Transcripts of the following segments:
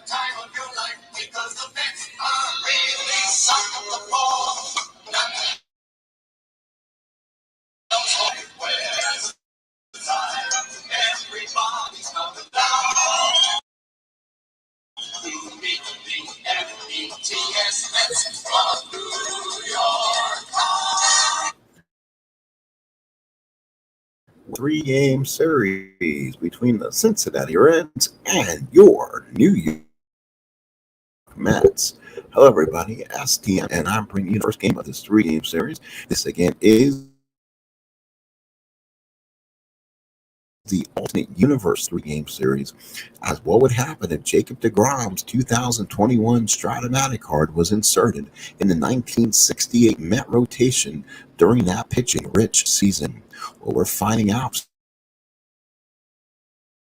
time of your life because the Mets are really sucking the ball. Nothing else where's the time? Everybody's coming down. B-E-T-S Mets of New York. Three-game series between the Cincinnati Reds and your New York Mets. Hello, everybody. STM, and I'm bringing you the first game of this three-game series. This again is the alternate universe three-game series, as what would happen if Jacob Degrom's 2021 Stratomatic card was inserted in the 1968 Met rotation during that pitching-rich season. Well, we're finding out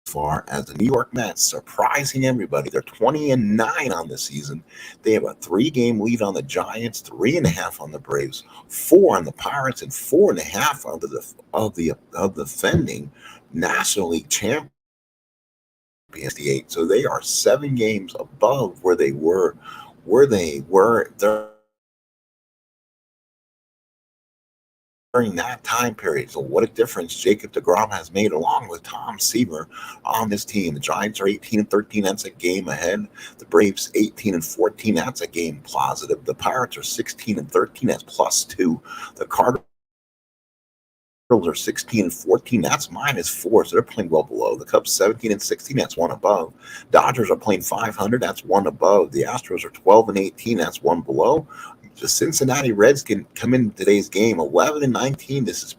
far as the New York Mets surprising everybody. They're 20-9 on the season. They have a 3-game lead on the Giants, 3.5 on the Braves, 4 on the Pirates, and 4.5 of the defending National League champions. The 8. So they are 7 games above where they were. During that time period. So what a difference Jacob Degrom has made along with Tom Seaver on this team. The Giants are 18-13. That's a game ahead. The Braves 18-14. That's a game positive. The Pirates are 16-13. That's +2. The Cardinals are 16-14. That's -4. So they're playing well below. The Cubs 17-16. That's 1 above. Dodgers are playing .500. That's 1 above. The Astros are 12-18. That's 1 below. The Cincinnati Reds can come in today's game 11-19. This is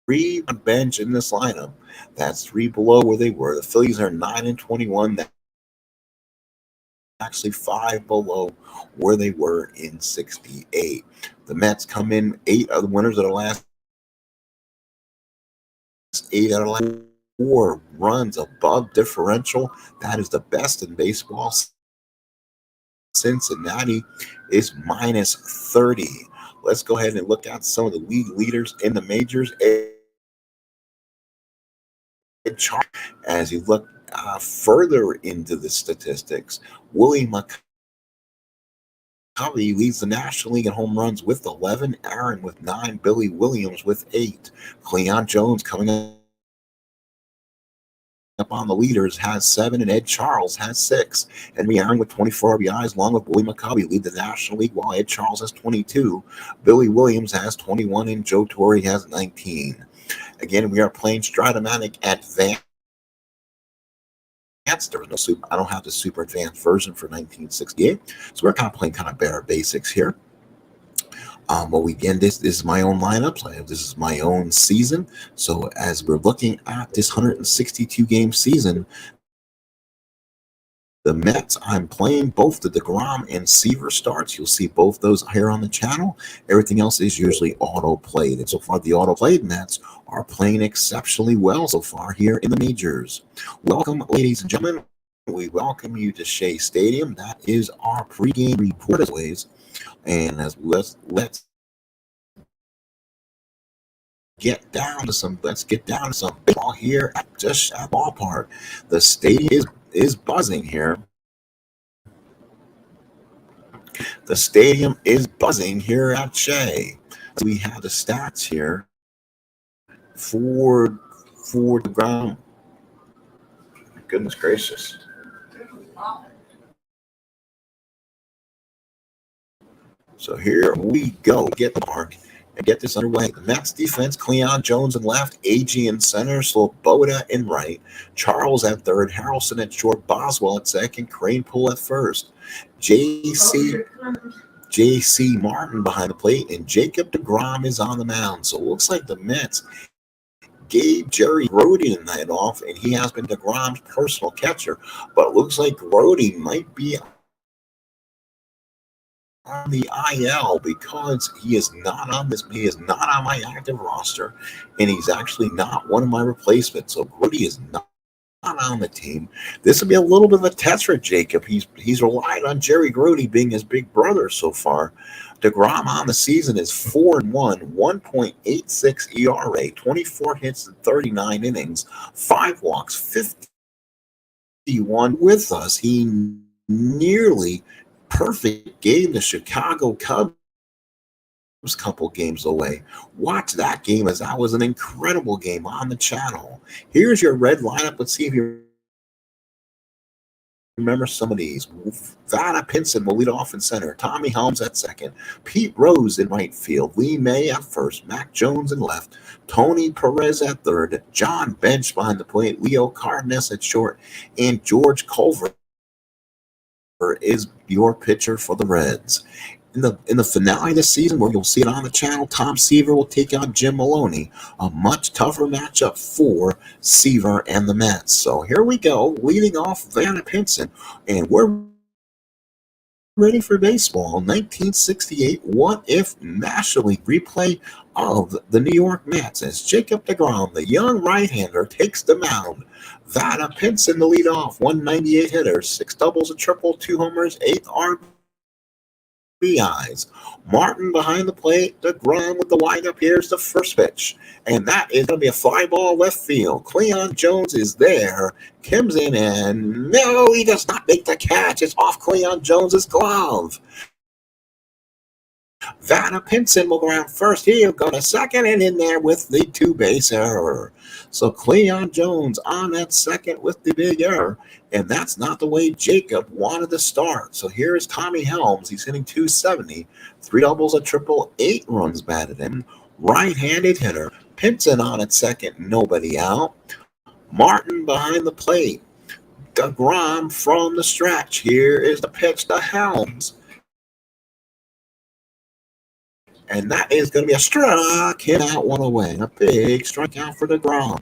pre-bench in this lineup. That's 3 below where they were. The Phillies are 9-21. That's actually 5 below where they were in 68. The Mets come in 8 of the winners of the last 8 out of the last 4 runs above differential. That is the best in baseball. Cincinnati is -30. Let's go ahead and look at some of the league leaders in the majors. As you look further into the statistics, Willie McCovey leads the National League in home runs with 11, Aaron with 9, Billy Williams with 8, Cleon Jones coming up on the leaders has 7, and Ed Charles has 6. Henry Aaron with 24 RBIs, along with Willie McCovey, lead the National League, while Ed Charles has 22. Billy Williams has 21, and Joe Torre has 19. Again, we are playing Stratomatic Advanced. There was no super. I don't have the super advanced version for 1968, so we're kind of playing bare basics here. But again, this is my own lineup. This is my own season. So as we're looking at this 162 game season, the Mets, I'm playing both the Degrom and Seaver starts. You'll see both those here on the channel. Everything else is usually auto-played. And so far, the auto-played Mets are playing exceptionally well so far here in the majors. Welcome, ladies and gentlemen. We welcome you to Shea Stadium. That is our pregame report as always. And as let's get down to some baseball here at just at ballpark. The stadium is buzzing here. The stadium is buzzing here at Shea. We have the stats here for the ground. Goodness gracious. So here we go. Get the mark and get this underway. The Mets defense, Cleon Jones in left, A.G. in center, Sloboda in right, Charles at third, Harrelson at short, Boswell at second, Cranepool at first, J.C. Martin behind the plate, and Jacob Degrom is on the mound. So it looks like the Mets gave Jerry Grody the night off, and he has been Degrom's personal catcher. But it looks like Grody might be on the IL because he is not on my active roster, and he's actually not one of my replacements. So Grody is not on the team. This will be a little bit of a test for Jacob. He's relied on Jerry Grody being his big brother so far. Degrom on the season is 4-1, 1.86 ERA, 24 hits in 39 innings, 5 walks, 50 won with us. He nearly perfect gave the Chicago Cubs couple games away. Watch that game, as that was an incredible game on the channel. Here's your red lineup. Let's see if you remember some of these. Vanna Pinson will lead off in center. Tommy Helms at second. Pete Rose in right field. Lee May at first. Mac Jones in left. Tony Perez at third. John Bench behind the plate. Leo Cardenas at short. And George Culver is your pitcher for the Reds. In the finale this season, where you'll see it on the channel, Tom Seaver will take on Jim Maloney, a much tougher matchup for Seaver and the Mets. So here we go, leading off Vanna Pinson, and we're ready for baseball. 1968 What If National League replay of the New York Mets as Jacob Degrom, the young right-hander, takes the mound. Vanna Pinson to lead off, 198 hitters, 6 doubles, a triple, 2 homers, 8 RBIs. Martin behind the plate. Degrom with the windup. Here's the first pitch. And that is going to be a fly ball left field. Cleon Jones is there. Comes in and no, he does not make the catch. It's off Cleon Jones's glove. Vanna Pinson will go around first. He'll go to second and in there with the 2-base error. So Cleon Jones on that second with the big error. And that's not the way Jacob wanted to start. So here is Tommy Helms. He's hitting 270. 3 doubles, a triple, 8 runs batted in. Right-handed hitter. Pinson on at second. Nobody out. Martin behind the plate. Degrom from the stretch. Here is the pitch to Helms. And that is going to be a strike, hit out, one away. A big strikeout for Degrom.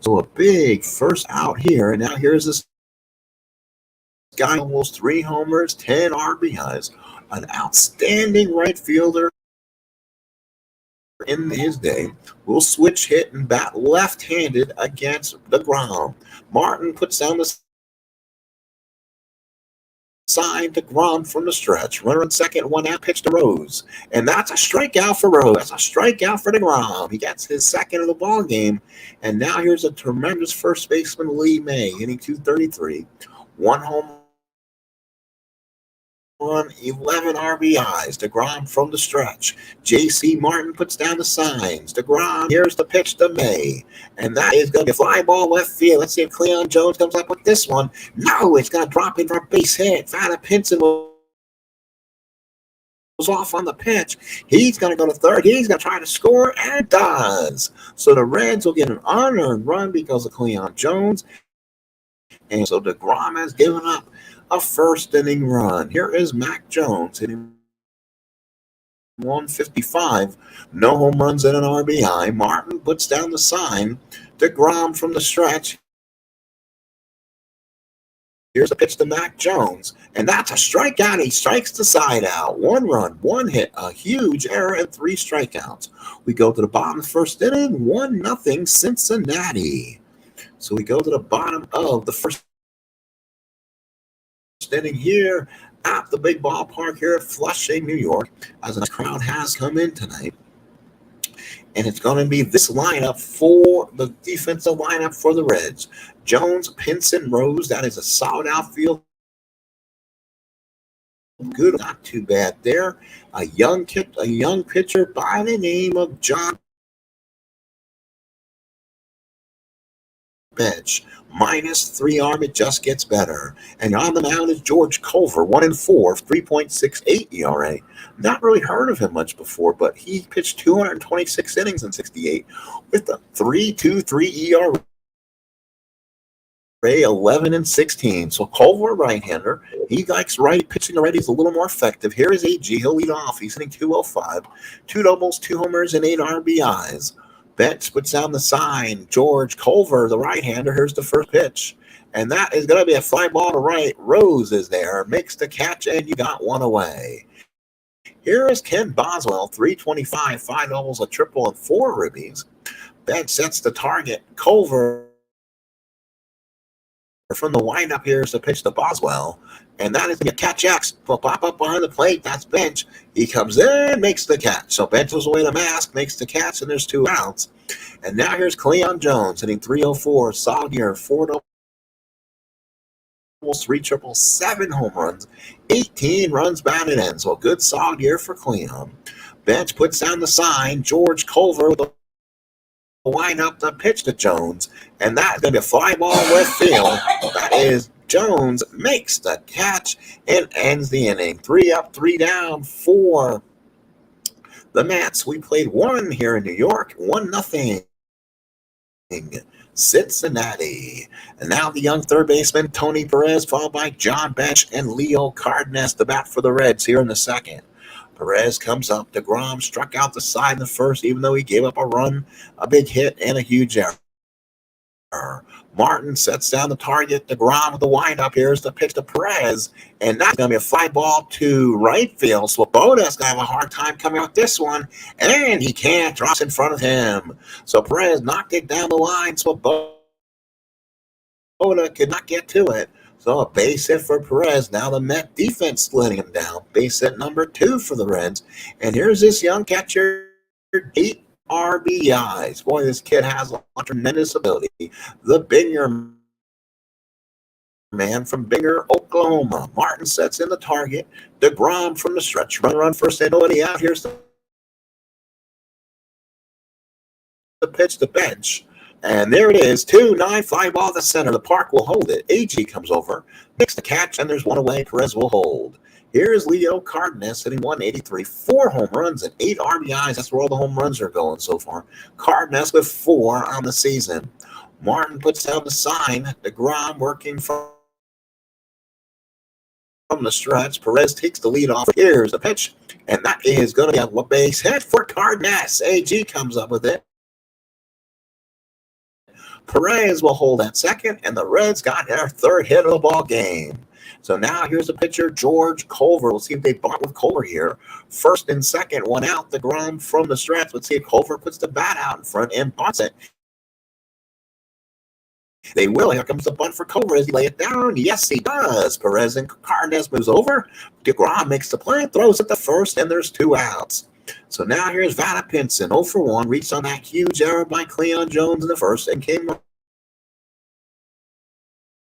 So a big first out here. And now here's this guy, almost 3 homers, 10 RBIs. An outstanding right fielder in his day. Will switch hit and bat left-handed against Degrom. Martin puts down the side. Degrom from the stretch. Runner in second, 1 out, pitch to Rose. And that's a strikeout for Rose. That's a strikeout for Degrom. He gets his second of the ball game. And now here's a tremendous first baseman, Lee May, hitting 233. 1 home run, 11 RBIs. Degrom from the stretch. J.C. Martin puts down the signs. Degrom, here's the pitch to May. And that is going to be a fly ball left field. Let's see if Cleon Jones comes up with this one. No, it's going to drop in for a base hit. Vanna Pinson was off on the pitch. He's going to go to third. He's going to try to score, and it does. So the Reds will get an unearned run because of Cleon Jones. And so Degrom has given up a first inning run. Here is Mac Jones hitting 155. No home runs and an RBI. Martin puts down the sign. Degrom from the stretch. Here's a pitch to Mac Jones. And that's a strikeout. He strikes the side out. 1 run, 1 hit, a huge error, and 3 strikeouts. We go to the bottom of the first inning. 1-0 Cincinnati. So we go to the bottom of the first inning here at the big ballpark here at Flushing, New York, as the crowd has come in tonight. And it's going to be this lineup for the defensive lineup for the Reds. Jones, Pinson, Rose. That is a solid outfield. Good, not too bad there. A young pitcher by the name of John Bench. -3 arm, it just gets better. And on the mound is George Culver, 1-4, 3.68 ERA. Not really heard of him much before, but he pitched 226 innings in 68 with a 3.23 ERA. 11-16. So Culver, right-hander. He likes right pitching already. He's a little more effective. Here is AG. He'll lead off. He's hitting 205. 2 doubles, 2 homers, and 8 RBIs. Betts puts down the sign. George Culver, the right-hander. Here's the first pitch. And that is going to be a fly ball to right. Rose is there. Makes the catch, and you got 1 away. Here is Ken Boswell, 325, 5 doubles, a triple, and 4 ribbies. Betts sets the target. Culver from the windup here is the pitch to Boswell. And that is going to catch X. Pop up behind the plate. That's Bench. He comes in, makes the catch. So Bench was away to mask, makes the catch, and there's 2 outs. And now here's Cleon Jones hitting 304. Solid year, 4 doubles, three triples, 7 home runs, 18 runs batted in. So a good solid year for Cleon. Bench puts down the sign. George Culver with the wind up the pitch to Jones, and that's going to be a fly ball left field. That is Jones makes the catch and ends the inning. 3 up, 3 down for the Mets. We played 1 here in New York, 1-0. Cincinnati. And now the young third baseman, Tony Perez, followed by John Bench and Leo Cardenas, the bat for the Reds here in the second. Perez comes up. Degrom struck out the side in the first, even though he gave up a run, a big hit, and a huge error. Martin sets down the target. Degrom with the windup. Here's the pitch to Perez, and that's going to be a fly ball to right field. Swoboda's going to have a hard time coming out this one, and he can't. Drops in front of him. So Perez knocked it down the line. Swoboda could not get to it. So a base hit for Perez. Now the Met defense letting him down. Base hit number 2 for the Reds. And here's this young catcher, 8 RBIs. Boy, this kid has a tremendous ability. The Binger man from Binger, Oklahoma. Martin sets in the target. Degrom from the stretch. Run first and nobody out. Here's the pitch to Bench. And there it is, 2-9, fly ball to center. The park will hold it. AG comes over, makes the catch, and there's one away. Perez will hold. Here's Leo Cardenas hitting 183, 4 home runs and 8 RBIs. That's where all the home runs are going so far. Cardenas with 4 on the season. Martin puts down the sign. Degrom working from the stretch. Perez takes the lead off. Here's the pitch, and that is going to be a base hit for Cardenas. AG comes up with it. Perez will hold at second, and the Reds got their third hit of the ball game. So now here's the pitcher, George Culver. We'll see if they bunt with Culver here. First and second, 1 out. Degrom from the stretch. Let's see if Culver puts the bat out in front and bunts it. They will. Here comes the bunt for Culver. Does he lay it down? Yes, he does. Perez and Cardenas moves over. Degrom makes the play, throws it to first, and there's 2 outs. So now here's Vanna Pinson, 0 for 1, reached on that huge error by Cleon Jones in the first and came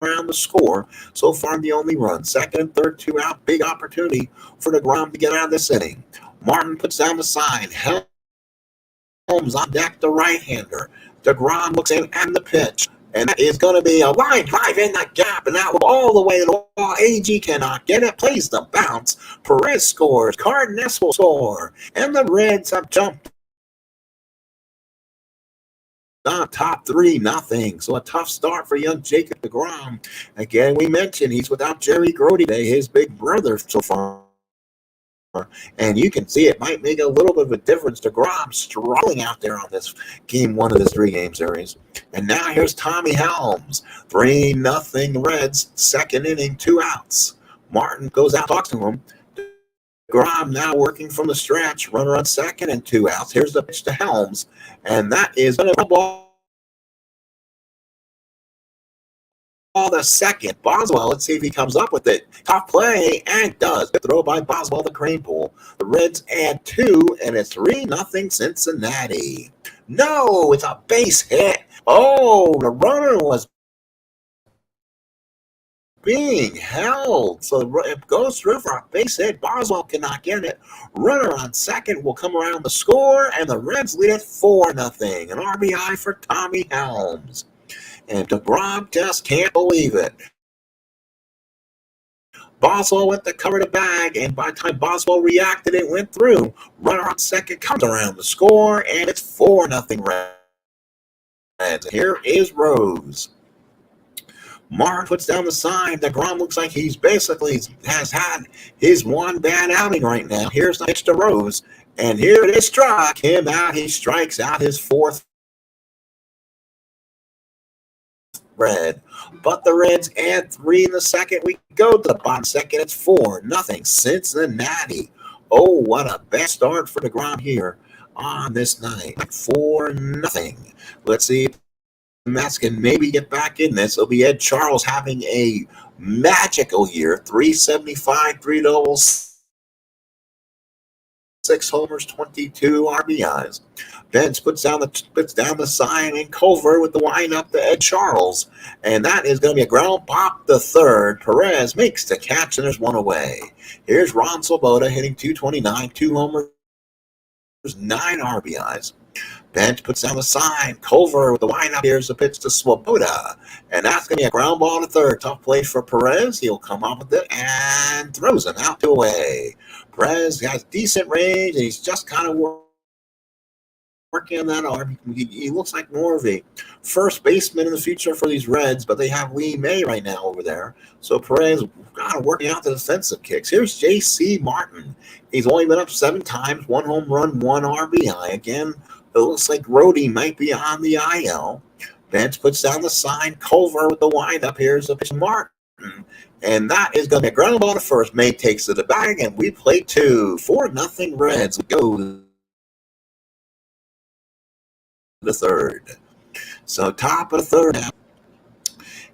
around the score. So far, the only run. Second and third, 2 out. Big opportunity for Degrom to get out of this inning. Martin puts down the sign. Helms on deck, the right-hander. Degrom looks in and the pitch. And that is going to be a line drive in that gap, and that will all the way to the wall. AG cannot get it. Plays the bounce. Perez scores. Cardenas will score. And the Reds have jumped on top 3-0. So a tough start for young Jacob Degrom. Again, we mentioned he's without Jerry Grody today, his big brother so far. And you can see it might make a little bit of a difference. Degrom struggling out there on this game 1 of this 3-game series. And now here's Tommy Helms. 3-0 Reds. Second inning, 2 outs. Martin goes out, talks to him. Degrom now working from the stretch. Runner on second and 2 outs. Here's the pitch to Helms. And that is going to be a ball. The second. Boswell, let's see if he comes up with it. Tough play, and does. Good throw by Boswell, the crane pool. The Reds add 2, and it's 3-0 Cincinnati. No, it's a base hit. Oh, the runner was being held. So it goes through for a base hit. Boswell cannot get it. Runner on second will come around the score, and the Reds lead it 4-0. An RBI for Tommy Helms. And Degrom just can't believe it. Boswell went to cover the bag, and by the time Boswell reacted, it went through. Runner on second comes around the score, and it's 4-0 Reds. Here is Rose. Martin puts down the sign. Degrom looks like he's basically has had his one bad outing right now. Here's the pitch to Rose, and here it is. Struck him out. He strikes out his 4th Red. But the Reds add 3 in the second. We go to the bottom second. It's 4-0 Cincinnati. Oh, what a bad start for Degrom here on this night. 4-0. Let's see if the Mets can maybe get back in this. It'll be Ed Charles having a magical year. 375, 3 doubles. 6 homers, 22 RBIs. Bench puts down the sign, and Culver with the windup to Ed Charles. And that is going to be a ground pop to third. Perez makes the catch, and there's one away. Here's Ron Swoboda hitting 229, 2 homers, 9 RBIs. Bench puts down the sign. Culver with the windup. Here's the pitch to Swoboda. And that's going to be a ground ball to third. Tough play for Perez. He'll come up with it and throws him out to away. Perez has decent range, and he's just kind of working on that arm. He looks like more of a first baseman in the future for these Reds, but they have Lee May right now over there. So Perez kind of working out the defensive kicks. Here's J.C. Martin. He's only been up 7 times, 1 home run, 1 RBI. Again, it looks like Rhodey might be on the IL. Bench puts down the sign. Culver with the windup. Here's the pitch to Martin. And that is going to be a ground ball to first. May takes to the bag, and we play 2. 4-0 Reds. We go to the third. So top of the third now.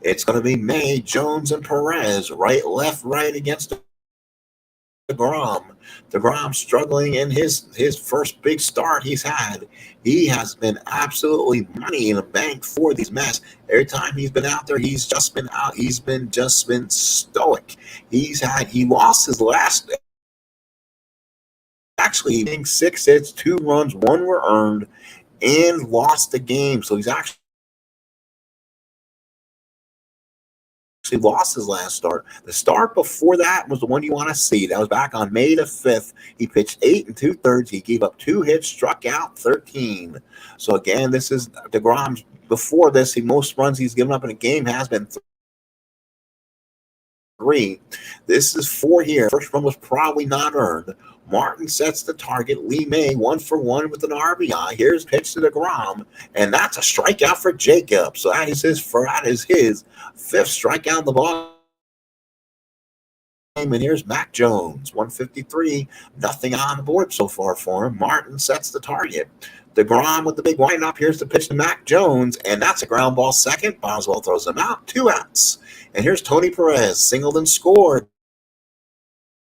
It's going to be May, Jones, and Perez. Right, left, right against Degrom. Degrom struggling in his first big start he's had. He has been absolutely money in the bank for these Mets. Every time he's been out there, he's just been out. He's been stoic. He lost his last. Actually, he had 6 hits, 2 runs, 1 were earned, and lost the game. So he's actually lost his last start. The start before that was the one you want to see. That was back on May the 5th. He pitched 8 2/3. He gave up 2 hits, struck out 13. So again, this is DeGrom's. Before this, the most runs he's given up in a game has been 3. This is 4 here. First run was probably not earned. Martin sets the target. Lee May 1 for 1 with an RBI. Here's pitch to DeGrom, and that's a strikeout for Jacob. So that is his 5th strikeout in the ball. And here's Mac Jones, 153. Nothing on the board so far for him. Martin sets the target. DeGrom with the big windup. Here's the pitch to Mac Jones, and that's a ground ball second. Boswell throws him out. 2 outs. And here's Tony Perez, singled and scored.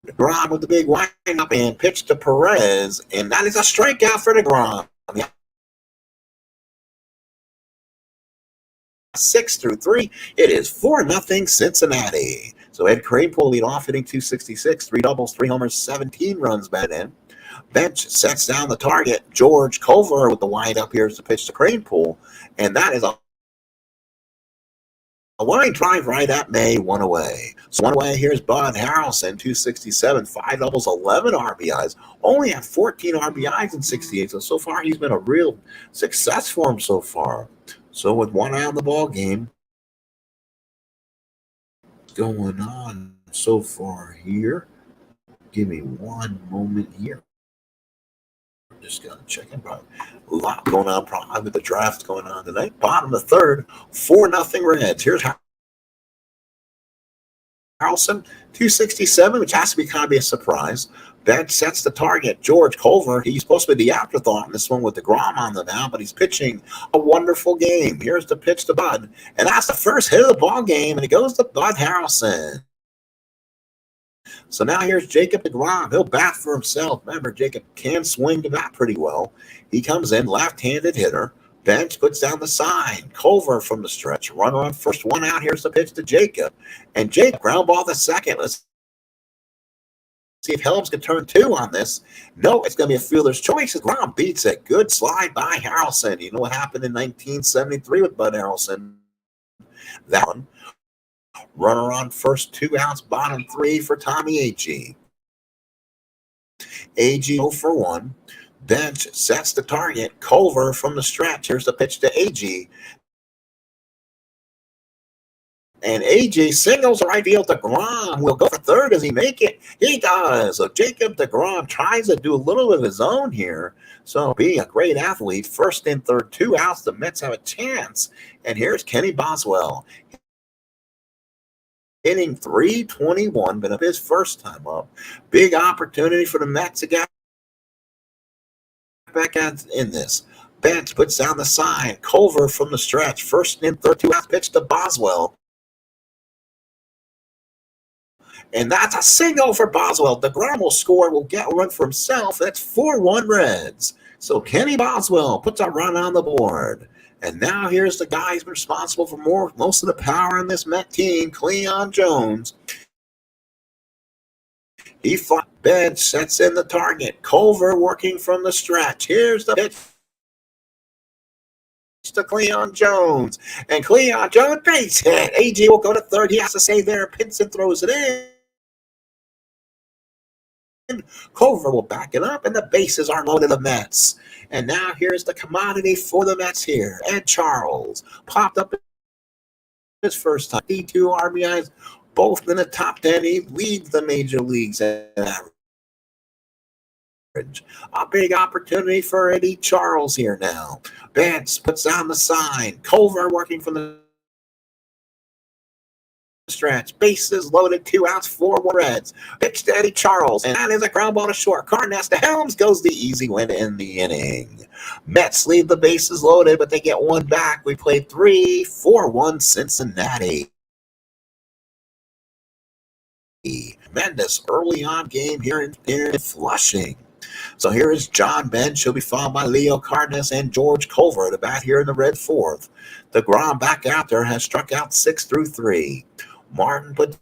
DeGrom with the big windup and pitch to Perez, and that is a strikeout for DeGrom. 6-3. It is 4-0 Cincinnati. So Ed Kranepool lead off, hitting 266, 3 doubles, 3 homers, 17 runs batted in. Bench sets down the target. George Culver with the windup. Here's the pitch to Kranepool, and that is a line drive right at May, 1 away. So 1 away, here's Bud Harrelson, 267, 5 doubles, 11 RBIs. Only had 14 RBIs in 68. So far, he's been a real success for him so far. So with 1 out of the ball game going on so far here, give me 1 moment here. Just gonna check in. Probably a lot going on. Probably with the draft going on tonight. Bottom of the third, 4-0 Reds. Here's Harrelson, 267, which has to be kind of a surprise. Bench sets the target. George Culver, he's supposed to be the afterthought in this one with DeGrom on the mound, but he's pitching a wonderful game. Here's the pitch to Bud, and that's the first hit of the ball game, and it goes to Bud Harrelson. So now here's Jacob DeGrom. He'll bat for himself. Remember, Jacob can swing the bat pretty well. He comes in, left-handed hitter. Bench puts down the sign. Culver from the stretch. Runner on first, 1 out. Here's the pitch to Jacob. And Jacob ground ball the second. Let's see if Helms can turn 2 on this. No, it's going to be a fielder's choice. DeGrom beats it. Good slide by Harrelson. You know what happened in 1973 with Bud Harrelson? That one. Runner on first, 2 outs, bottom 3 for Tommy Agee. Agee 0 for 1. Bench sets the target. Culver from the stretch. Here's the pitch to Agee. And Agee singles right field. DeGrom will go for third. Does he make it? He does. So Jacob DeGrom tries to do a little of his own here. So being a great athlete, first and third, 2 outs. The Mets have a chance. And here's Kenny Boswell. Hitting 321, been up his first time up. Big opportunity for the Mets to get back in this. Bench puts down the sign. Culver from the stretch. First and third, 2 outs, pitch to Boswell. And that's a single for Boswell. Degrom will score, will get a run for himself. That's 4-1 Reds. So Kenny Boswell puts a run on the board. And now here's the guy who's responsible for most of the power in this Met team, Cleon Jones. He fought bed, sets in the target. Culver working from the stretch. Here's the pitch to Cleon Jones. And Cleon Jones, base hit. AJ will go to third. He has to save there. Pinson throws it in. Culver will back it up, and the bases are loaded of Mets. And now here's the commodity for the Mets here. Ed Charles popped up his first time. 2 RBIs, both in the top 10. He leads the major leagues at average. A big opportunity for Eddie Charles here now. Betts puts down the sign. Culver working from the stretch. Bases loaded, 2 outs, 4-1 Reds. Pitch to Eddie Charles, and that is a ground ball to short. Cardenas to Helms goes the easy win to end the inning. Mets leave the bases loaded, but they get one back. We played 3-4-1 Cincinnati. Tremendous early on game here in Flushing. So here is John Bench. He'll be followed by Leo Cardenas and George Culver to bat here in the red fourth. Degrom back out there has struck out 6 through 3. Martin puts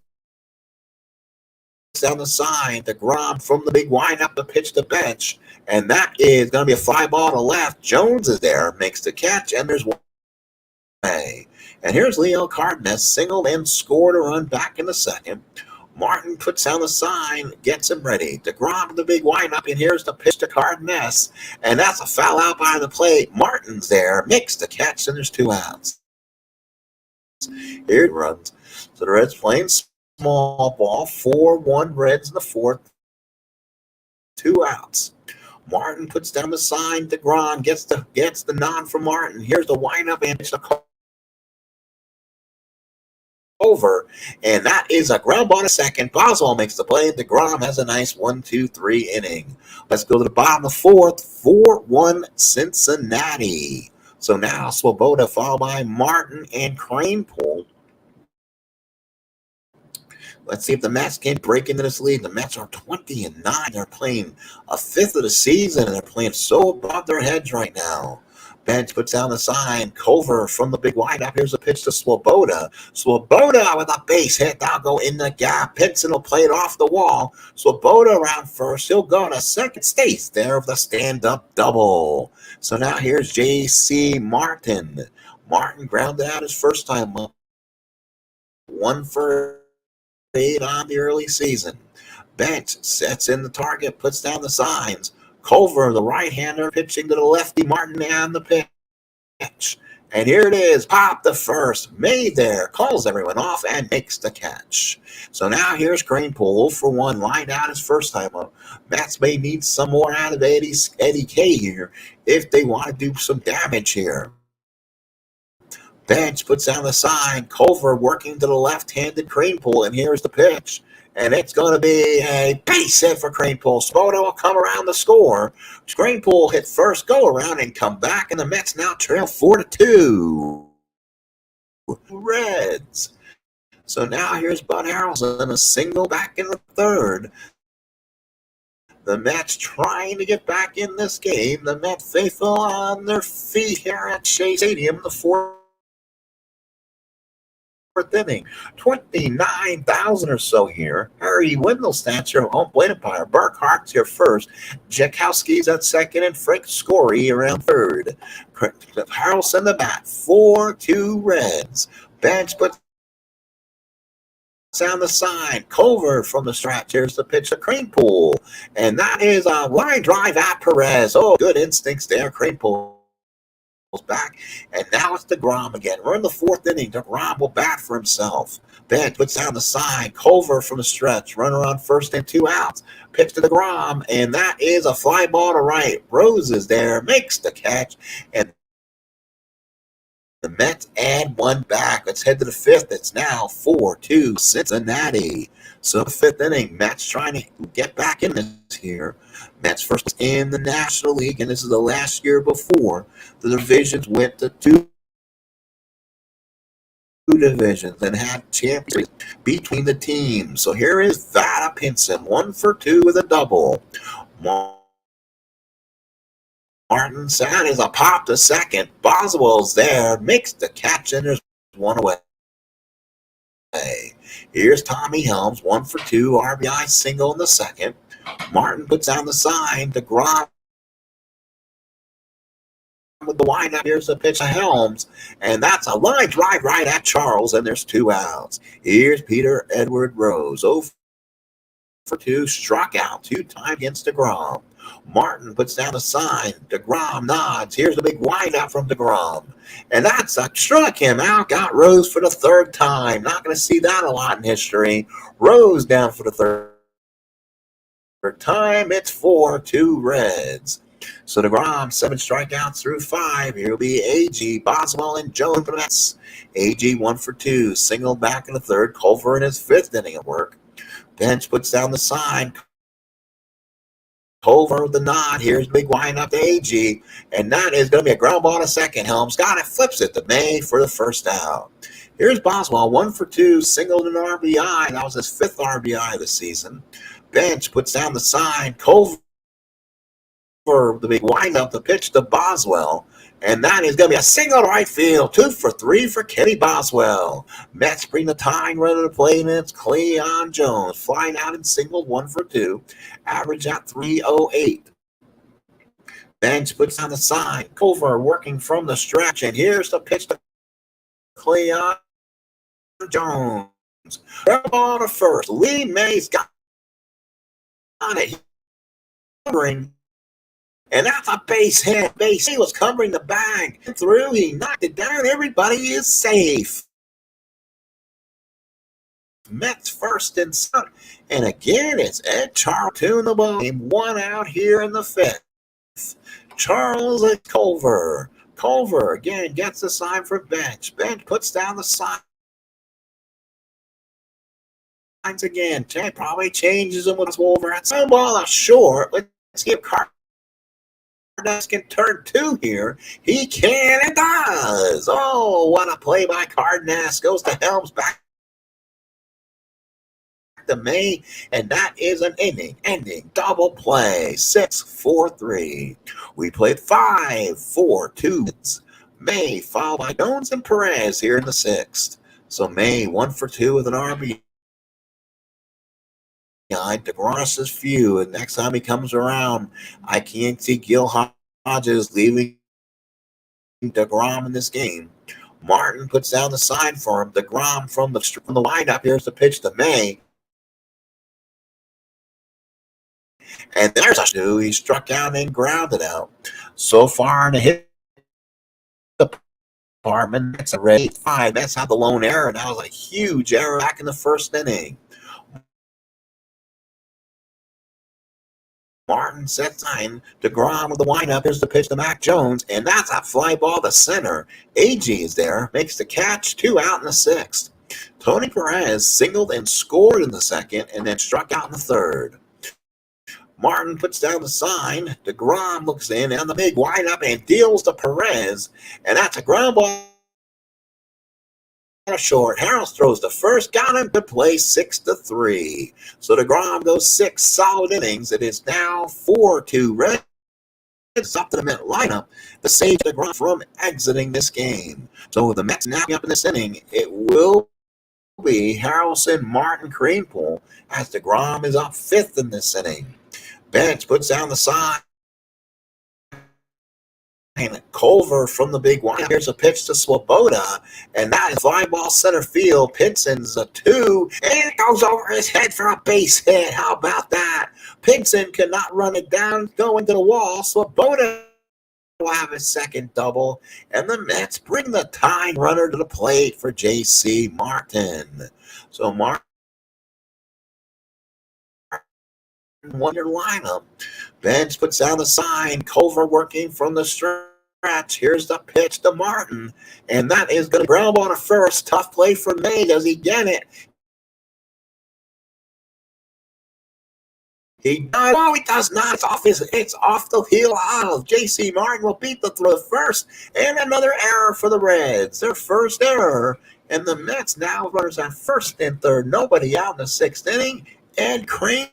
down the sign. Degrom from the big windup to pitch to Bench. And that is going to be a fly ball to left. Jones is there, makes the catch, and there's one away. And here's Leo Cardenas, singled and scored a run back in the second. Martin puts down the sign, gets him ready. Degrom, the big windup, and here's the pitch to Cardenas. And that's a foul out by the plate. Martin's there, makes the catch, and there's 2 outs. Here it runs. So the Reds playing small ball, 4-1 Reds in the fourth. 2 outs. Martin puts down the sign. Degrom gets the nod from Martin. Here's the windup and pitch to Culver, and that is a ground ball to second. Boswell makes the play. Degrom has a nice 1-2-3 inning. Let's go to the bottom of the fourth. 4-1 Cincinnati. So now Swoboda followed by Martin and Cranepool. Let's see if the Mets can break into this lead. The Mets are 20-9. They're playing a fifth of the season, and they're playing so above their heads right now. Bench puts down the sign. Culver from the big windup. Here's a pitch to Swoboda. Swoboda with a base hit. That'll go in the gap. Pinson will play it off the wall. Swoboda around first. He'll go to second. Stays there with a stand-up double. So now here's J.C. Martin. Martin grounded out his first time up. 1 for 8 on the early season. Bench sets in the target, puts down the signs. Culver, the right-hander, pitching to the lefty. Martin on the pitch. And here it is. Pop the first. Made there. Calls everyone off and makes the catch. So now here's Cranepool for 1. Lined out his first time up. Mets may need some more out of Eddie K here if they want to do some damage here. Bench puts down the sign. Culver working to the left-handed Cranepool. And here's the pitch. And it's going to be a base hit for Cranepool. Swoboda will come around the score. Cranepool hit first, go around, and come back. And the Mets now trail 4-2. Reds. So now here's Bud Harrelson, a single back in the third. The Mets trying to get back in this game. The Mets faithful on their feet here at Shea Stadium, the fourth inning. 29,000 or so here. Harry Wendelstadt's your home plate umpire. Burkhart's your first. Jakowski's at second, and Frank Scory around third. Harrelson the bat. 4-2 Reds. Bench puts down the sign. Culver from the stretch. Here's the pitch to Cranepool. And that is a line drive at Perez. Oh, good instincts there. Cranepool back, and now it's Degrom again. We're in the fourth inning. Degrom will bat for himself. Bench puts down the sign. Culver from the stretch. Runner on first and 2 outs. Pitch to Degrom, and that is a fly ball to right. Rose is there, makes the catch, and the Mets add 1 back. Let's head to the fifth. It's now 4-2 Cincinnati. So the fifth inning, Mets trying to get back in this here. Mets first in the National League, and this is the last year before the divisions went to 2 divisions and had champions between the teams. So here is Vada Pinson, 1 for 2 with a double. Martin Sad is a pop to second. Boswell's there, makes the catch, and there's one away. Here's Tommy Helms, 1 for 2, RBI single in the second. Martin puts down the sign. Degrom with the windup. Here's the pitch to Helms, and that's a line drive right at Charles, and there's 2 outs. Here's Peter Edward Rose, 0 for 2, struck out 2 times against Degrom. Martin puts down the sign. Degrom nods. Here's the big windup from Degrom, and that's a struck him out. Got Rose for the 3rd time. Not going to see that a lot in history. Rose down for the 3rd time. It's 4-2 Reds. So Degrom, 7 strikeouts through 5. Here will be AG, Boswell, and Jones for the Mets. AG 1 for 2, single back in the 3rd. Culver in his 5th inning of work. Bench puts down the sign. Culver with the nod. Here's big windup to AG, and that is going to be a ground ball to second. Helms got it, flips it to May for the 1st out. Here's Boswell, 1 for 2, singled an RBI. That was his 5th RBI this season. Bench puts down the sign. Culver, the big windup, the pitch to Boswell, and that is going to be a single to right field. 2 for 3 for Kenny Boswell. Mets bring the tying run to the plate, and it's Cleon Jones flying out and singled, 1 for 2, average at 308. Bench puts down the sign. Culver working from the stretch, and here's the pitch to Cleon Jones. Ground ball to first. Lee Mays got it. And that's a base hit. He was covering the bag. Through, he knocked it down. Everybody is safe. Mets 1st and 2nd. And again, it's Ed Charles to the ball game. 1 out here in the 5th. Charles and Culver. Culver again gets the sign for Bench. Bench puts down the sign again. Probably changes them with Wolver. At some ball short. Let's give Carter can turn 2 here. He can and does. Oh, what a play by Cardenas. Goes to Helms, back to May, and that is an ending double play. 6-4-3. We played 5-4-2. May followed by Jones and Perez here in the 6th. So May 1 for 2 with an RBI. Degros's few, and next time he comes around, I can't see Gil Hodges leaving Degrom in this game. Martin puts down the sign for him. Degrom from the windup. Here's the pitch to May, and there's a two. He struck out and grounded out. So far in the hit department, that's a rate 5. That's not the lone error. That was a huge error back in the 1st inning. Martin sets time. Degrom with the windup. Here's the pitch to Mac Jones, and that's a fly ball to center. AG is there, makes the catch. 2 out in the 6th. Tony Perez singled and scored in the 2nd, and then struck out in the 3rd. Martin puts down the sign. Degrom looks in on the big windup and deals to Perez, and that's a ground ball short. Harrells throws the first, got him to play 6-3. So Degrom goes 6 solid innings. It is now 4-2 Reds. It's up to the Met lineup to save Degrom from exiting this game. So with the Mets now up in this inning, it will be Harrelson, Martin, Kranepool, as Degrom is up 5th in this inning. Bench puts down the sign. Culver from the big one. Here's a pitch to Swoboda, and that is fly ball center field. Pinson's a 2, and it goes over his head for a base hit. How about that? Pinson cannot run it down, go into the wall. Swoboda will have his 2nd double, and the Mets bring the tying runner to the plate for J.C. Martin. So Martin won your lineup. Bench puts down the sign. Culver working from the stretch. Here's the pitch to Martin, and that is going to ground ball to first. Tough play for May. Does he get it? He does. No, he does not. It's off the heel of J.C. Martin will beat the throw first, and another error for the Reds. Their first error And the Mets now runners on first and third, nobody out in the sixth inning, and Crane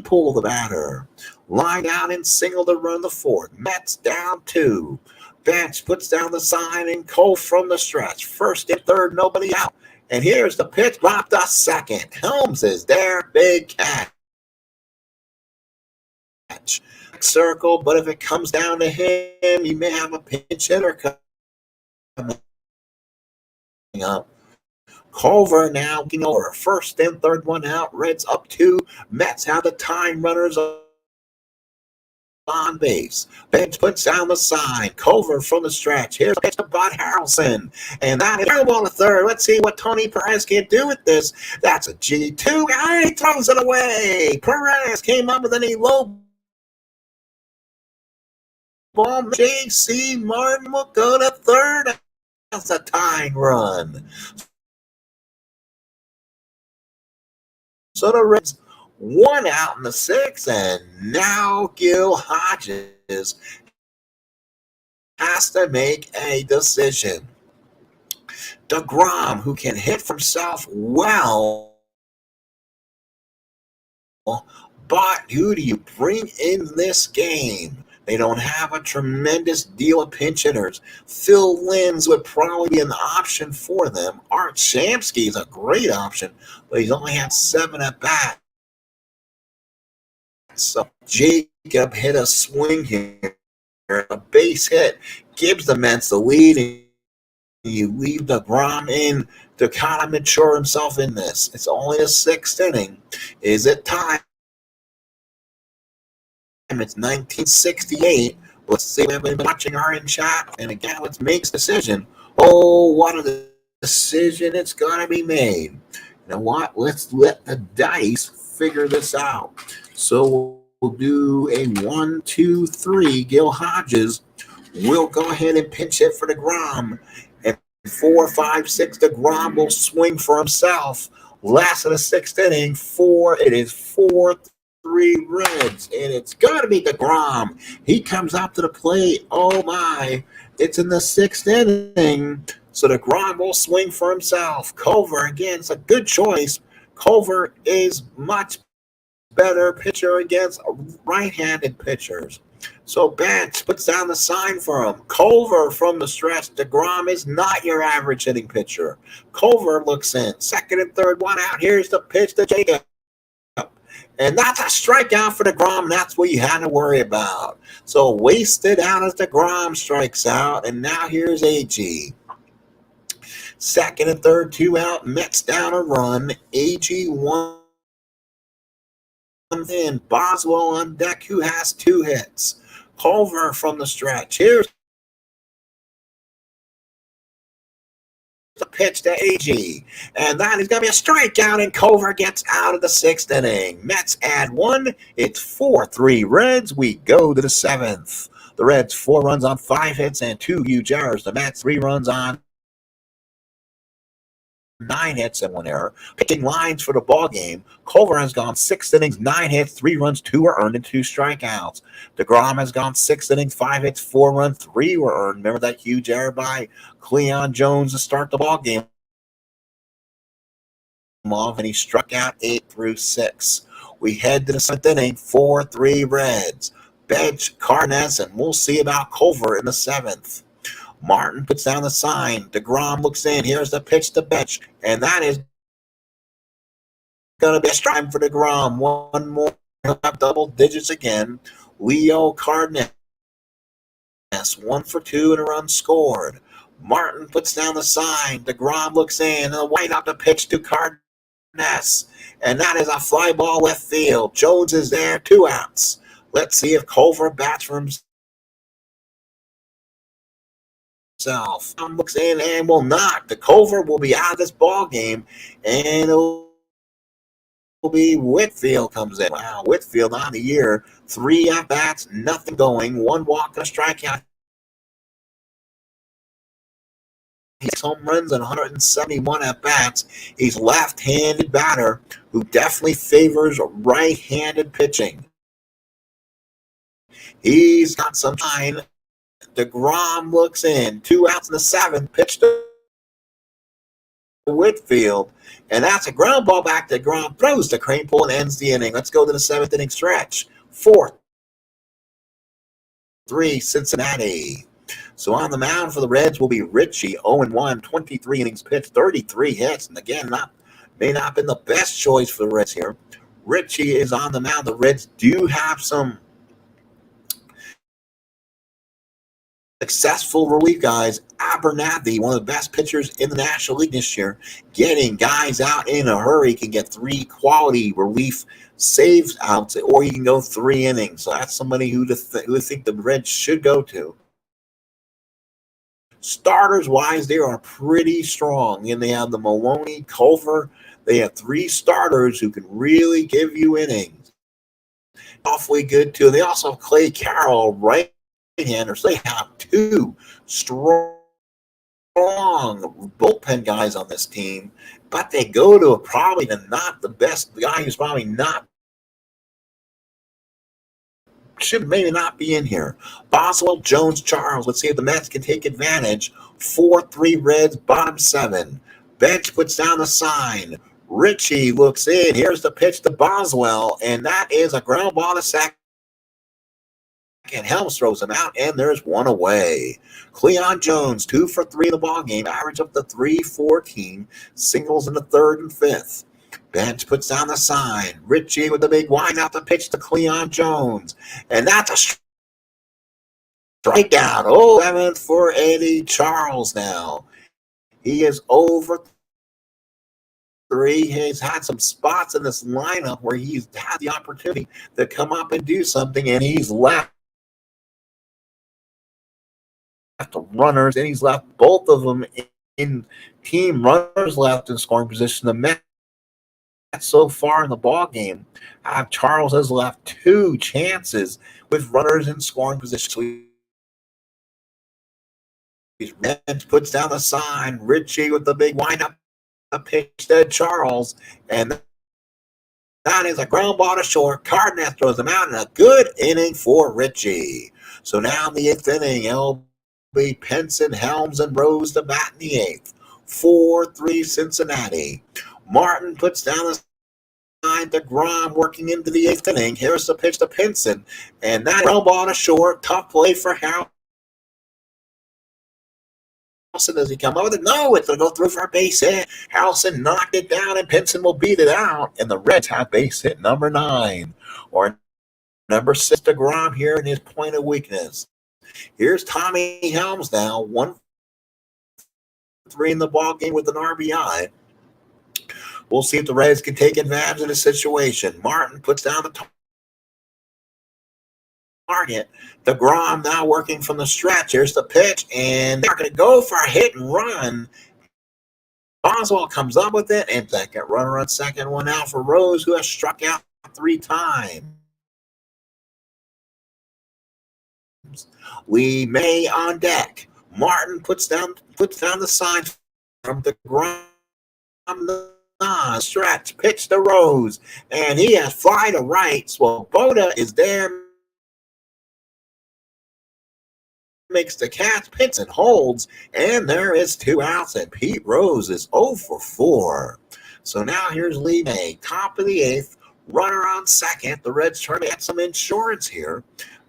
pull the batter. Line out and single to run the fourth. Mets down two. Bench puts down the sign and Cole from the stretch. First and third, nobody out. And here's the pitch, dropped a second. Helms is there, big catch. Circle, but if it comes down to him, he may have a pinch hitter coming up. Culver now looking over. First and third, one out. Reds up two. Mets have the time runners on base. Bench puts down the sign. Culver from the stretch. Here's a pitch to Bud Harrelson. And that is a ball to third. Let's see what Tony Perez can do with this. That's a G2. And he throws it away. Perez came up with a low ball. J.C. Martin will go to third. That's a tying run. So the Reds one out in the sixth, and now Gil Hodges has to make a decision. Degrom, who can hit for himself well, but who do you bring in this game? They don't have a tremendous deal of pinch hitters. Phil Linz would probably be an option for them. Art Shamsky is a great option, but he's only had 7 at bats. So Jacob hit a swing here, a base hit, gives the Mets the lead, and you leave Degrom in to kind of mature himself in this. It's only the sixth inning. Is it time? It's 1968. Let's see if we've been watching our in chat. And again, let's make a decision. Oh, what a decision it's going to be made. You know what? Let's let the dice figure this out. So we'll do a 1, 2, 3. Gil Hodges will go ahead and pinch hit for Degrom. And 4, 5, 6, Degrom will swing for himself. Last of the sixth inning, it is 4-3 Reds, and it's got to be Degrom. He comes out to the plate. Oh my! It's in the sixth inning, so Degrom will swing for himself. Culver again, it's a good choice. Culver is much better pitcher against right-handed pitchers. So Bench puts down the sign for him. Culver from the stretch. Degrom is not your average hitting pitcher. Culver looks in. Second and third, one out. Here's the pitch to Jacob. And that's a strikeout for Degrom. That's what you had to worry about. So wasted out as Degrom strikes out. And now here's AG. Second and third, 2 out. Mets down a run. AG 1 in. Boswell on deck, who has 2 hits. Culver from the stretch. Here's the pitch to AG. And that is going to be a strikeout, and Culver gets out of the sixth inning. Mets add 1. It's 4-3 Reds. We go to the seventh. The Reds 4 runs on 5 hits and 2 huge errors. The Mets 3 runs on 9 hits and 1 error. Picking lines for the ball game. Culver has gone 6 innings, 9 hits, 3 runs, 2 were earned, and 2 strikeouts. Degrom has gone 6 innings, 5 hits, 4 runs, 3 were earned. Remember that huge error by Cleon Jones to start the ball game off, and he struck out 8 through 6. We head to the 7th inning, 4-3 Reds. Bench Carnes, and we'll see about Culver in the 7th. Martin puts down the sign. Degrom looks in. Here's the pitch to Bench. And that is going to be a strike for Degrom. One more. He'll have double digits again. Leo Cardenas. 1 for 2 and a run scored. Martin puts down the sign. Degrom looks in. And a white up the pitch to Cardenas. And that is a fly ball left field. Jones is there. 2 outs. Let's see if Culver bats for himself. Looks in and will not. The Culver will be out of this ball game, and it'll be Whitfield comes in. Wow, Whitfield on the year, 3 at bats, nothing going, 1 walk and a strikeout. He's home runs and 171 at bats. He's left-handed batter who definitely favors right-handed pitching. He's got some time. Degrom looks in. 2 outs in the 7th. Pitch to Whitfield. And that's a ground ball back to Degrom. Throws to Cranepool and ends the inning. Let's go to the seventh inning stretch. 4-3 Cincinnati. So on the mound for the Reds will be Richie, 0-1, 23 innings pitched, 33 hits. And again, may not have been the best choice for the Reds here. Richie is on the mound. The Reds do have some successful relief guys. Abernathy, one of the best pitchers in the National League this year, getting guys out in a hurry, can get 3 quality relief saves out, or you can go 3 innings. So that's somebody who think the Reds should go to. Starters-wise, they are pretty strong, and they have the Maloney, Culver. They have 3 starters who can really give you innings. Awfully good, too. They also have Clay Carroll, right-handers. They have 2 strong bullpen guys on this team, but they go to probably not the best guy who's probably not should maybe not be in here. Boswell, Jones, Charles. Let's see if the Mets can take advantage. 4-3 Reds, bottom 7. Bench puts down the sign. Richie looks in. Here's the pitch to Boswell, and that is a ground ball to second. Helms throws him out, and there's 1 away. Cleon Jones, 2 for 3 in the ballgame, average up to 314, singles in the 3rd and 5th. Bench puts down the sign. Richie with the big wind-out to pitch to Cleon Jones, and that's a strikeout. 7th for Eddie Charles now. He is over 3. He's had some spots in this lineup where he's had the opportunity to come up and do something, and he's left the runners, and he's left both of them in team runners left in scoring position. The Mets so far in the ball game, Charles has left 2 chances with runners in scoring position. So he puts down the sign. Richie with the big windup pitch to Charles, and that is a ground ball to short. Cardenas throws him out in a good inning for Richie. So now in the 8th inning, L.B. Penson, Helms, and Rose to bat in the 8th. 4-3 Cincinnati. Martin puts down the sign. Degrom working into the 8th inning. Here's the pitch to Penson, and that ground ball to short. Tough play for Harrelson. Does he come up with it? No, it's going to go through for a base hit. Harrelson knocked it down, and Penson will beat it out. And the Reds have base hit number 9. Or number 6, Degrom here in his point of weakness. Here's Tommy Helms now. 1-3 in the ball game with an RBI. We'll see if the Reds can take advantage of the situation. Martin puts down the target. Degrom now working from the stretch. Here's the pitch, and they're going to go for a hit and run. Boswell comes up with it, and second runner on second, 1 out for Rose, who has struck out 3 times. Lee May on deck. Martin puts down the sign from Degrom. Stretch, pitch to Rose, and he has fly to right. Swoboda is there, makes the catch, pits and holds, and there is 2 outs, and Pete Rose is 0 for 4. So now here's Lee May, top of the 8th, runner on second. The Reds trying to get some insurance here.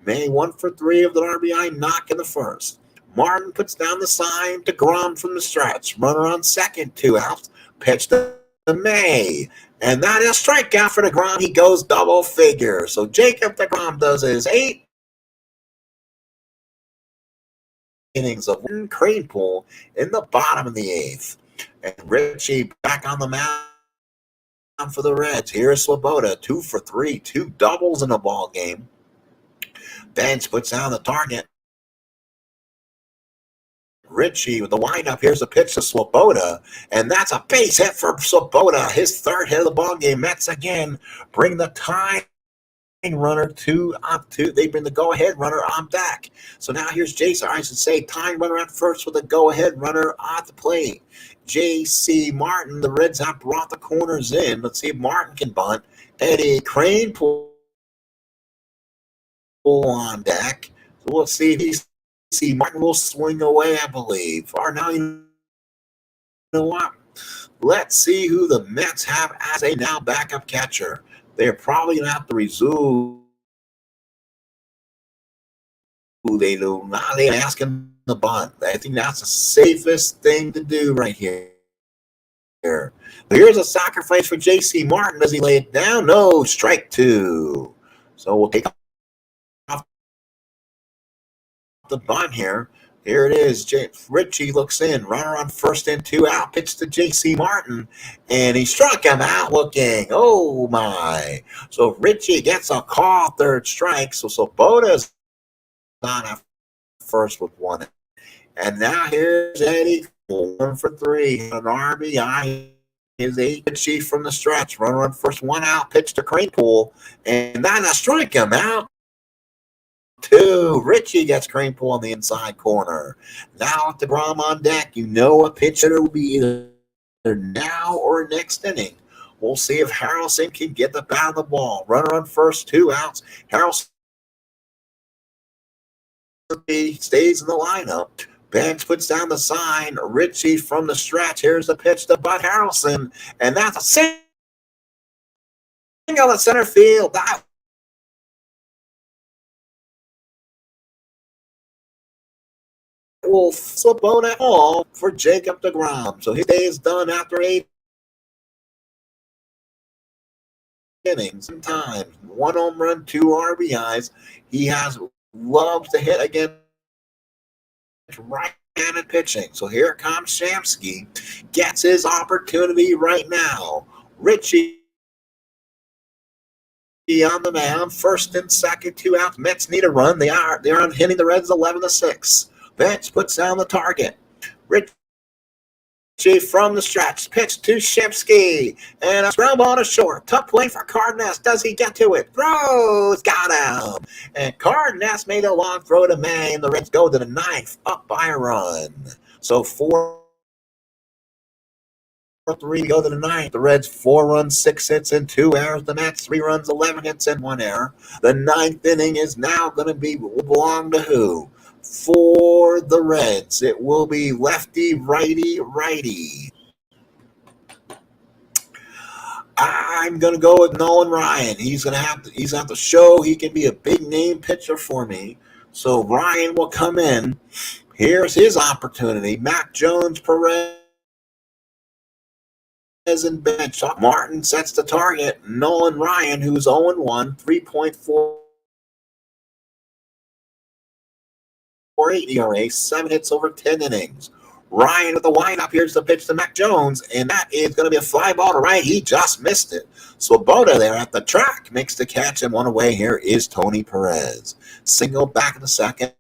May 1 for 3 of the RBI knock in the 1st. Martin puts down the sign to Degrom from the stretch. Runner on second, 2 outs. Pitch to May, and that is strikeout for Degrom. He goes double figure. So Jacob Degrom does his 8 innings of Cranepool in the bottom of the 8th. And Richie back on the mound for the Reds. Here's Swoboda, 2 for 3, 2 doubles in the ball game. Bench puts down the target. Richie with the windup. Here's a pitch to Swoboda, and that's a base hit for Swoboda. His 3rd hit of the ball game. Mets again bring the tying runner to they bring the go-ahead runner on deck. So now here's Jason. I should say tying runner at first with a go-ahead runner at the plate. J.C. Martin. The Reds have brought the corners in. Let's see if Martin can bunt. Eddie Cranepool on deck. So we'll see if he's. See, Martin will swing away, I believe. Or now, you know what? Let's see who the Mets have as a now backup catcher. They're probably going to have to resume. They do not. They ask him to bunt. I think that's the safest thing to do right here. Here's a sacrifice for J.C. Martin. Does he lay it down? No, strike two. So we'll take off the bunt here. Here it is. Richie looks in. Runner on first and 2 out. Pitch to J.C. Martin. And he struck him out looking. Oh, my. So Richie gets a call, third strike. So Boda's on at first with one. And now here's Eddie. 1 for 3. An RBI. His 8 chief from the stretch. Runner on first, 1 out. Pitch to Cranepool. And then a strike him out. 2. Richie gets Cranepool on the inside corner. Now with Degrom on deck, you know a pitcher will be either now or next inning. We'll see if Harrelson can get the bat of the ball. Runner on first, 2 outs. Harrelson stays in the lineup. Bench puts down the sign. Richie from the stretch. Here's the pitch to Bud Harrelson. And that's a single to center field. That will slip out at all for Jacob Degrom. So his day is done after 8 innings. Sometimes 1 home run, 2 RBIs. He loves to hit against right-handed pitching. So here comes Shamsky. Gets his opportunity right now. Richie on the mound, first and second, 2 outs. Mets need a run. They're on hitting the Reds 11-6. Bench puts down the target. Richie from the stretch. Pitch to Shamsky. And a ground ball to short. Tough play for Cardenas. Does he get to it? Throws. Got him. And Cardenas made a long throw to May. And the Reds go to the 9th. Up by a run. So 4-3 go to the 9th. The Reds 4 runs, 6 hits, and 2 errors. The Mets 3 runs, 11 hits, and 1 error. The 9th inning is now going to belong to who? For the Reds, it will be lefty, righty, righty. I'm going to go with Nolan Ryan. He's going to have to show he can be a big name pitcher for me. So Ryan will come in. Here's his opportunity. Mac Jones, Perez, and bench. Martin sets the target. Nolan Ryan, who's 0-1, 3.4. 4.8 ERA, 7 hits over 10 innings. Ryan with the windup. Here's the pitch to Mac Jones, and that is going to be a fly ball to right. He just missed it. Swoboda there at the track makes the catch, and one away. Here is Tony Perez. Single back in the second.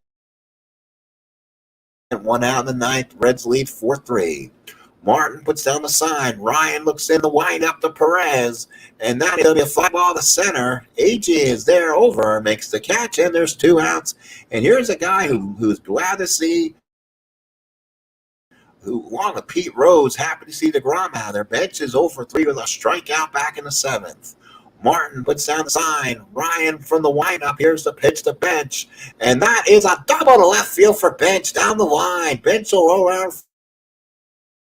And 1 out in the 9th. Reds lead 4-3. Martin puts down the sign. Ryan looks in the windup to Perez, and that is going to be a fly ball to center. AJ is there over, makes the catch, and there's 2 outs. And here's a guy who's glad to see, along with Pete Rose, happy to see Degrom out there. Bench is 0-3 with a strikeout back in the 7th. Martin puts down the sign. Ryan from the windup. Here's the pitch to Bench, and that is a double to left field for Bench down the line. Bench will roll around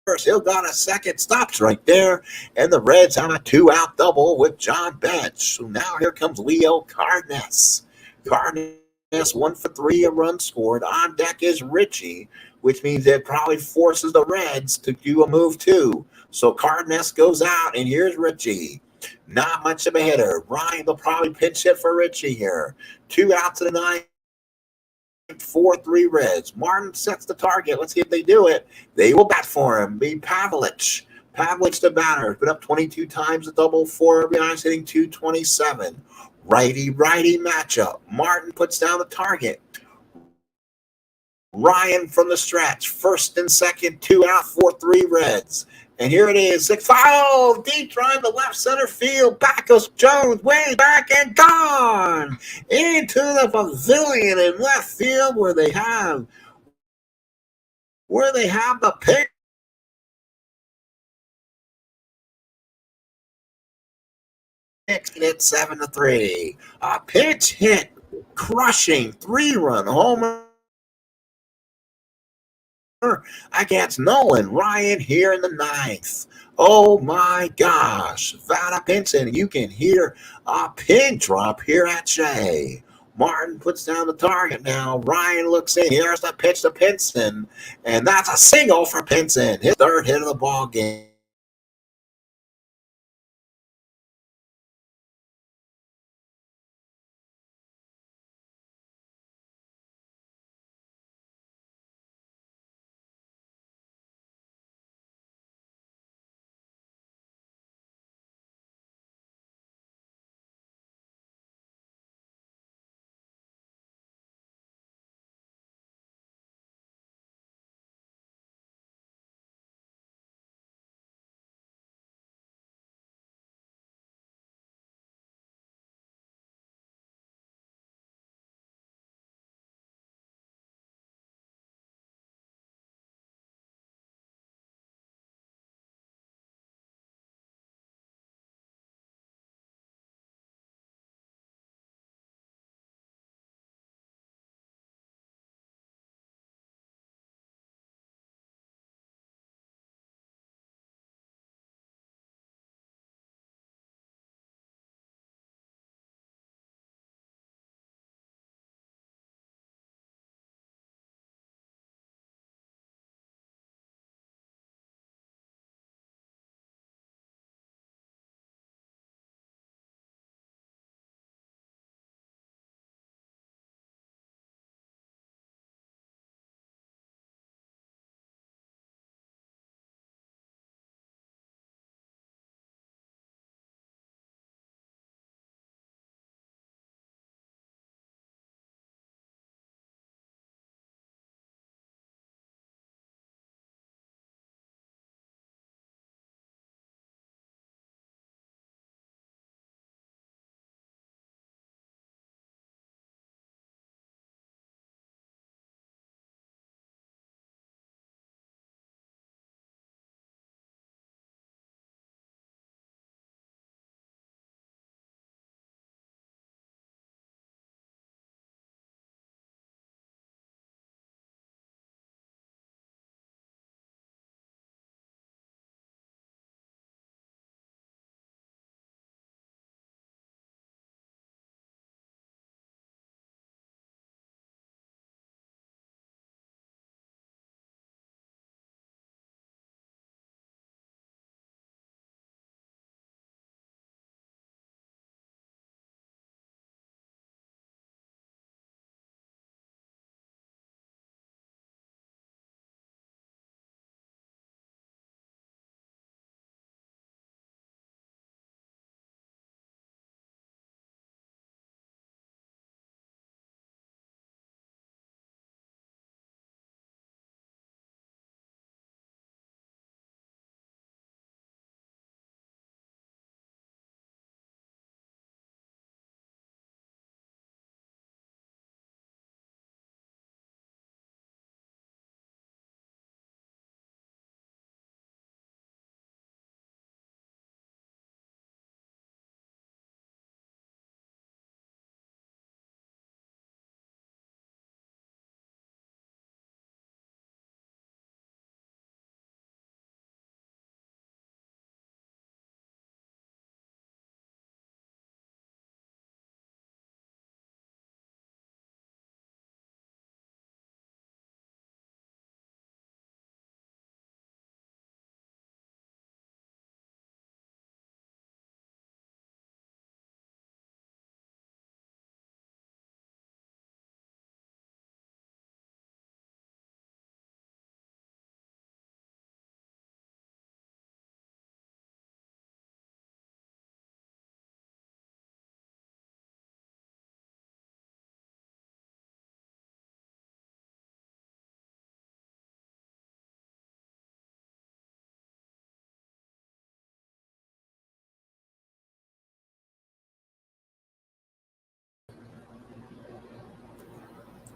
first. He'll got a second. Stops right there, and the Reds have a 2-out double with John Bench. So now here comes Leo Cardenas. Cardenas 1 for 3, a run scored. On deck is Richie, which means it probably forces the Reds to do a move too. So Cardenas goes out, and here's Richie. Not much of a hitter. Ryan will probably pinch hit for Richie here. 2 outs in the 9th. 4-3 Reds. Martin sets the target. Let's see if they do it. They will bat for him. Be Pavlich. Pavlich the batter. Been up 22 times, a double, 4 RBIs, hitting 227. Righty-righty matchup. Martin puts down the target. Ryan from the stretch. First and second, 2 out, 4-3 Reds. And here it is. Foul! Deep drive to left center field. Back goes Jones. Way back and gone! Into the pavilion in left field where they have the pick. Hit 7-3. A pitch hit. Crushing 3-run homer against Nolan Ryan here in the ninth. Oh my gosh, Vada Pinson, you can hear a pin drop here at Shea. Martin puts down the target now. Ryan looks in. Here's the pitch to Pinson. And that's a single for Pinson. His third hit of the ball game.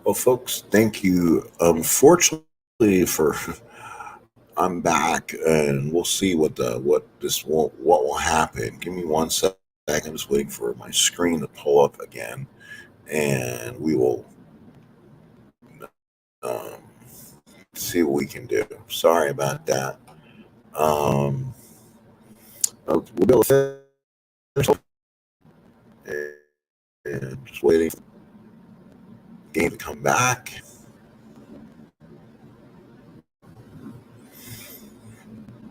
Well, folks, thank you. Fortunately for I'm back, and we'll see what will happen. Give me 1 second. I'm just waiting for my screen to pull up again, and we will um, see what we can do. Sorry about that. Um, we'll be able to finish and just waiting for the game to come back.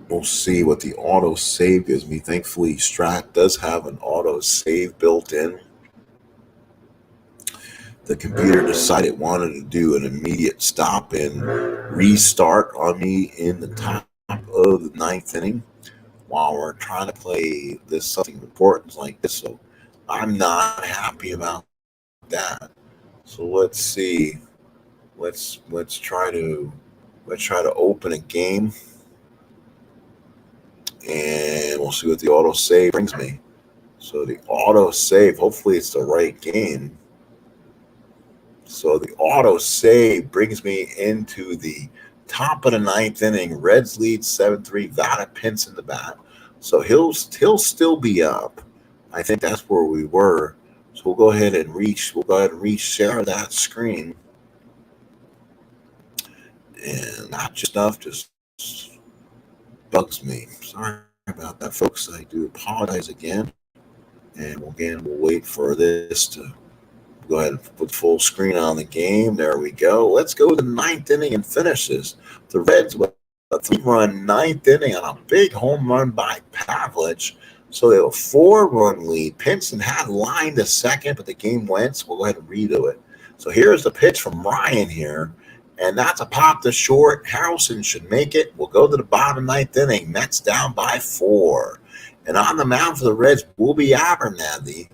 We'll see what the auto save gives me. Thankfully, Strat does have an auto save built in. The computer decided it wanted to do an immediate stop and restart on me in the top of the ninth inning while we're trying to play this something important like this. So I'm not happy about that. So let's see. Let's try to open a game, and we'll see what the auto save brings me. So the auto save, hopefully it's the right game. So the auto save brings me into the top of the ninth inning. Reds lead 7-3. Vada Pince in the bat. So he'll still be up. I think that's where we were. So we'll go ahead and reshare that screen. And not just enough, just bugs me. Sorry about that, folks. I do apologize again. And we'll wait for this to go ahead and put full screen on the game. There we go. Let's go to the ninth inning and finish this. The Reds with a 3-run ninth inning on a big home run by Pavlich. So they have a 4-run lead. Pinson had line to second, but the game went, so we'll go ahead and redo it. So here's the pitch from Ryan here, and that's a pop to short. Harrelson should make it. We'll go to the bottom ninth inning. Mets down by 4. And on the mound for the Reds will be Abernathy.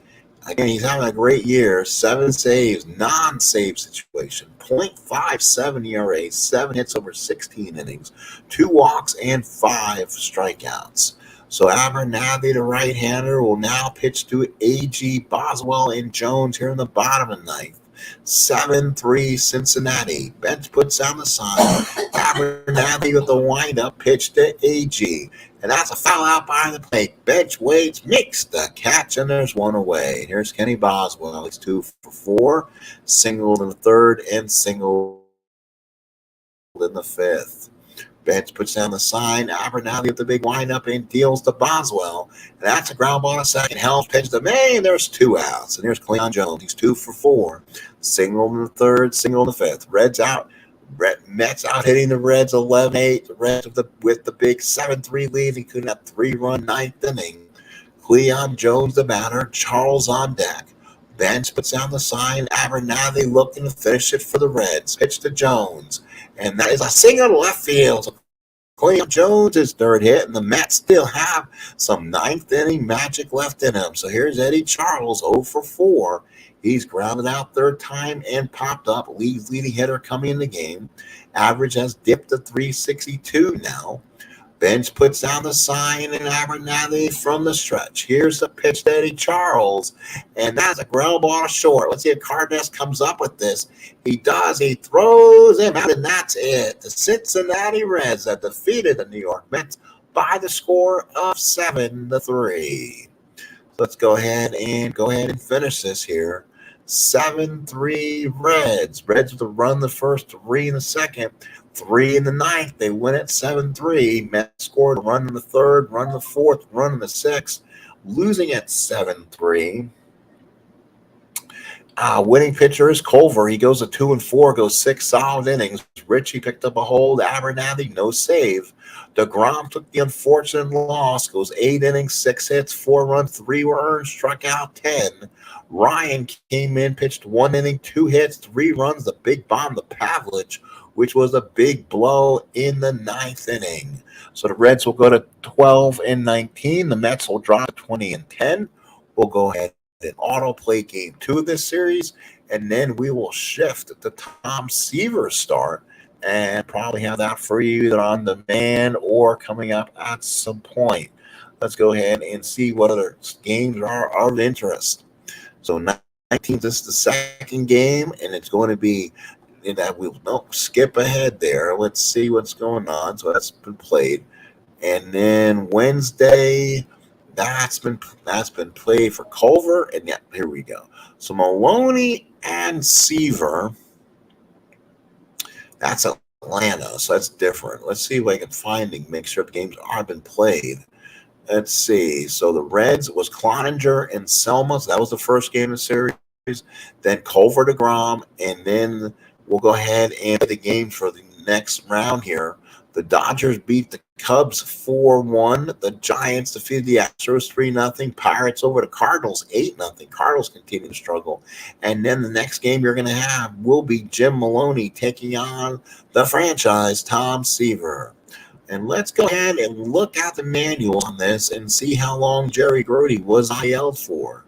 Again, he's having a great year. 7 saves, non-save situation. .57 ERA, 7 hits over 16 innings, 2 walks, and 5 strikeouts. So Abernathy, the right-hander, will now pitch to A.G., Boswell, and Jones here in the bottom of the ninth. 7-3 Cincinnati. Bench puts on the sign. Abernathy with the windup pitch to A.G. And that's a foul out behind the plate. Bench waits, makes the catch, and there's one away. Here's Kenny Boswell. He's 2 for 4. Singled in the third and singled in the fifth. Bench puts down the sign. Abernathy with the big windup and deals to Boswell. And that's a ground ball in a second. Helms pitch to May, and there's 2 outs. And here's Cleon Jones. He's 2 for 4. Single in the third, single in the fifth. Reds out. Mets out hitting the Reds 11-8. The Reds with the big 7-3 lead, including that 3-run ninth inning. Cleon Jones the batter. Charles on deck. Bench puts down the sign. Abernathy looking to finish it for the Reds. Pitch to Jones. And that is a single to left field. So Cleon Jones is third hit, and the Mets still have some ninth inning magic left in him. So here's Eddie Charles, 0 for 4. He's grounded out third time and popped up. Leading hitter coming in the game. Average has dipped to 362 now. Bench puts down the sign, and Abernathy from the stretch. Here's the pitch to Eddie Charles, and that's a ground ball short. Let's see if Cardenas comes up with this. He does. He throws him out, and that's it. The Cincinnati Reds have defeated the New York Mets by the score of 7-3. Let's go ahead and finish this here. 7-3 Reds. Reds with a run the first, 3 in the second, 3 in the ninth. They win at 7-3. Mets scored a run in the third, run in the fourth, run in the sixth, losing at 7-3. Winning pitcher is Culver. He goes to 2-4, goes 6 solid innings. Richie picked up a hold. Abernathy, no save. Degrom took the unfortunate loss, goes 8 innings, 6 hits, 4 runs, 3 were earned, struck out 10. Ryan came in, pitched 1 inning, 2 hits, 3 runs, the big bomb to Pavlich, which was a big blow in the ninth inning. So the Reds will go to 12-19. The Mets will drop to 20-10. We'll go ahead and autoplay game 2 of this series, and then we will shift to Tom Seaver's start and probably have that for you either on demand or coming up at some point. Let's go ahead and see what other games are of interest. So 19th is the second game, and it's going to be that we'll skip ahead there. Let's see what's going on. So that's been played. And then Wednesday, that's been played for Culver. And yeah, here we go. So Maloney and Seaver. That's a Atlanta. So that's different. Let's see if I can find and make sure the games have been played. Let's see. So the Reds was Cloninger and Selma. So that was the first game of the series. Then Culver Degrom, and then we'll go ahead and play the games for the next round here. The Dodgers beat the Cubs 4-1. The Giants defeated the Astros 3-0. Pirates over the Cardinals 8-0. Cardinals continue to struggle. And then the next game you're going to have will be Jim Maloney taking on the franchise Tom Seaver. And let's go ahead and look at the manual on this and see how long Jerry Grody was IL'd for.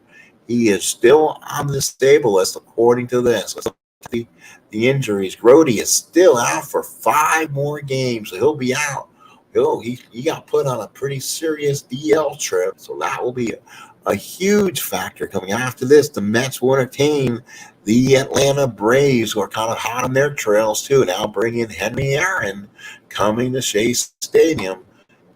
He is still on the stable list according to this. Let's look at the injuries. Grody is still out for 5 more games, so he'll be out. He got put on a pretty serious DL trip, so that will be a huge factor coming after this. The Mets will entertain the Atlanta Braves, who are kind of hot on their trails too, now bringing Henry Aaron coming to Shea Stadium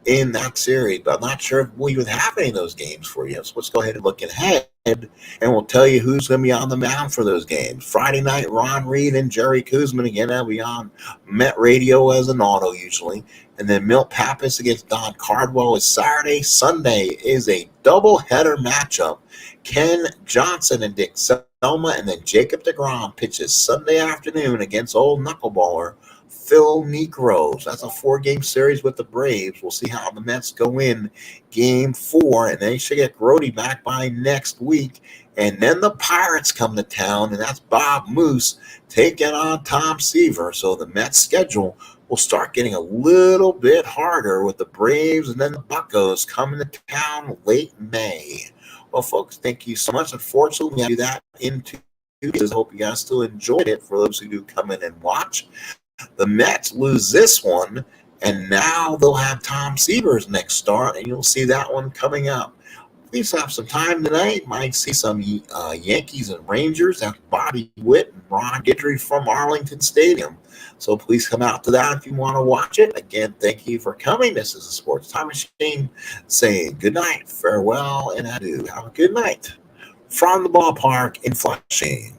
in that series. But I'm not sure if we would have any of those games for you. So let's go ahead and look ahead, and we'll tell you who's going to be on the mound for those games. Friday night, Ron Reed and Jerry Koosman. Again, that'll be on Met Radio as an auto usually. And then Milt Pappas against Don Cardwell is Saturday. Sunday is a doubleheader matchup. Ken Johnson and Dick Selma, and then Jacob Degrom pitches Sunday afternoon against old knuckleballer Phil Niekros. That's a 4-game series with the Braves. We'll see how the Mets go in game 4, and they should get Grody back by next week. And then the Pirates come to town, and that's Bob Moose taking on Tom Seaver. So the Mets schedule will start getting a little bit harder with the Braves and then the Buccos coming to town late May. Well, folks, thank you so much. Unfortunately, we have to do that in 2 days. I hope you guys still enjoyed it. For those who do come in and watch, the Mets lose this one, and now they'll have Tom Seaver's next start, and you'll see that one coming up. Please have some time tonight. Might see some Yankees and Rangers. That's Bobby Witt and Ron Guidry from Arlington Stadium. So please come out to that if you want to watch it. Again, thank you for coming. This is the Sports Time Machine saying good night, farewell, and adieu. Have a good night from the ballpark in Flushing.